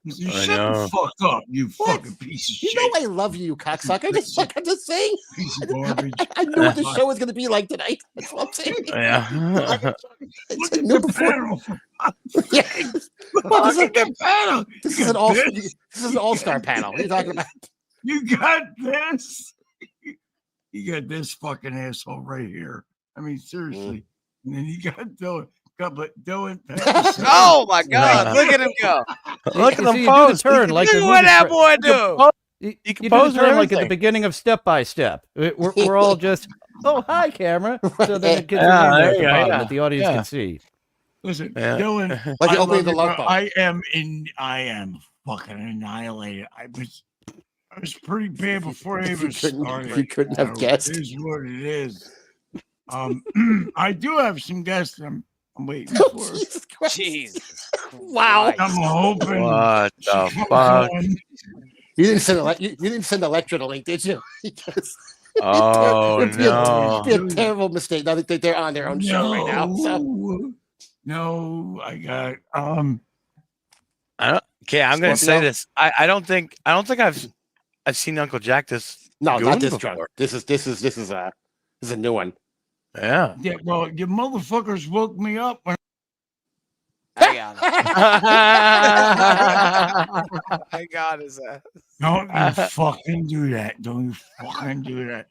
You I shut the know. fuck up, you What? fucking piece of You shit. know I love you, cocksucker. I'm just saying. Piece of garbage. I knew what the show was going to be like tonight. That's what I'm saying. Yeah. Look I at knew the before. panel. Yeah. Well, Look at the panel. This You is an got all. this. This is an all-star panel. What are you talking about? You got this. You got this fucking asshole right here. I mean, seriously. And then you got Dylan. Dylan. Oh my God! Look at him go. Look at You them see, you do the pose. turn like the Look what movie that tra- boy do. You, You can you do pose the with turn like at the everything. beginning of Step by Step. We're all just, oh, hi, camera. So then it gets your Yeah, name there there at you the go, bottom yeah. that the audience Yeah. can see. Listen, Yeah. Dylan. Like I the opening love of the you, Love bro. Boat. I am fucking annihilated. I was pretty bad before I even started. You couldn't have guessed. It is what it is. I do have some guests I'm waiting for. Jesus Christ. Jesus. Wow. Christ. I'm hoping What she the comes fuck? on. You didn't send Electra the link, did you? Because Oh, it'd be no. a terrible mistake. Now that they're on their own show right now. So No, I got Okay, I'm gonna say Scorpio? this. I don't think I've seen Uncle Jack this. no, goon not this before. drunk. This is a new one. Yeah. yeah, well, you motherfuckers woke me up when I got it. I got his ass. don't you fucking do that. Don't you fucking do that.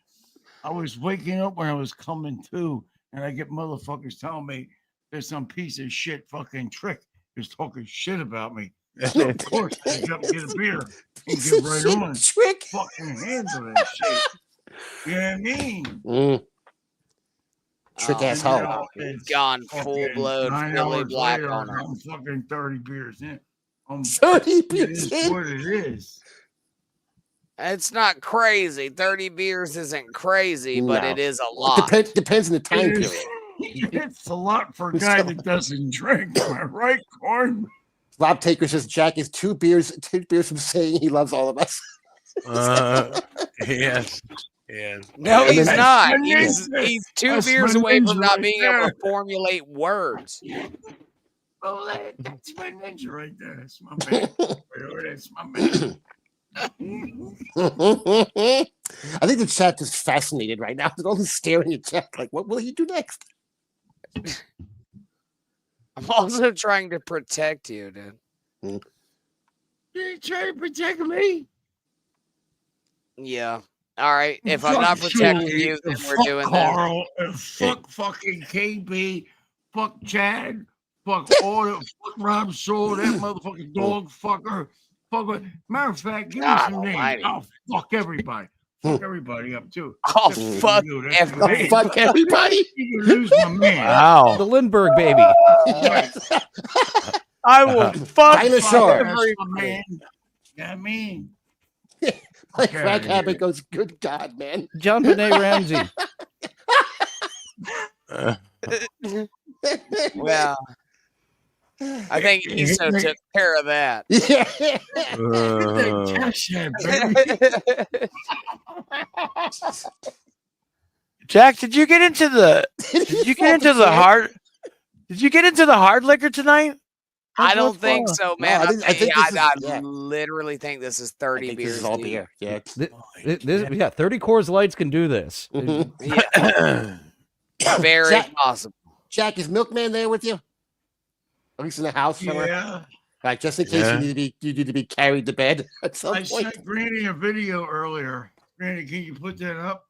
I was waking up when I was coming to, and I get motherfuckers telling me there's some piece of shit fucking trick is talking shit about me. So of course, I got to get a beer and Piece get of right shit on. trick. Fucking handle that shit. You know what I mean? Trick Oh, asshole. no. It's Gone fucking full-blown 9 Philly hours black later, on him. I'm fucking 30 beers in. 30 It beers is in. what it is. It's not crazy. 30 beers isn't crazy, but No. it is a lot. Depends on the time It is- period. It's a lot for a guy that doesn't drink. Am I right, Corn? Rob Taker says Jack is two beers from saying he loves all of us. Yes. Yes. No, And he's then- not. That's my He's two that's beers my away ninja from not right being there. able to formulate words. Oh, that's my ninja right there. That's my man. That's my man. I think the chat is fascinated right now. They're all just staring at Jack like, what will he do next? I'm also trying to protect you, dude. You trying to protect me? Yeah. All right. If I'm Fuck not protecting Julie, you, then and we're fuck doing that. Carl, and fuck fucking KB, fuck Chad, fuck all the fuck Rob Shaw, that motherfucking dog fucker. Fuck. Matter of fact, give me God some names. almighty. I'll fuck everybody. Fuck everybody up too. Oh, Except for fuck you, that's everybody. your man. Fuck everybody. You can lose my man. The Wow. Lindbergh baby. I will fuck Dinosaur. That's my man. You know what I mean? Like Okay, Crack yeah. Habit goes, good God, man. John Benet Ramsey. Well, I think Issa took care of that. Yeah. That cash app, baby. Jack, did you get into the hard liquor tonight? I don't think so, man. I think this is- I yeah. literally think this is I 30 think beers. this is all deep. beer. Yeah. Yeah, 30 Coors Lights can do this. Mhm. Yeah, very Jack- possible. Jack, is Milkman there with you? At least in the house somewhere. Yeah. Right, just in case Yeah. you need to be carried to bed at some I point. sent Granny a video earlier. Granny, can you put that up?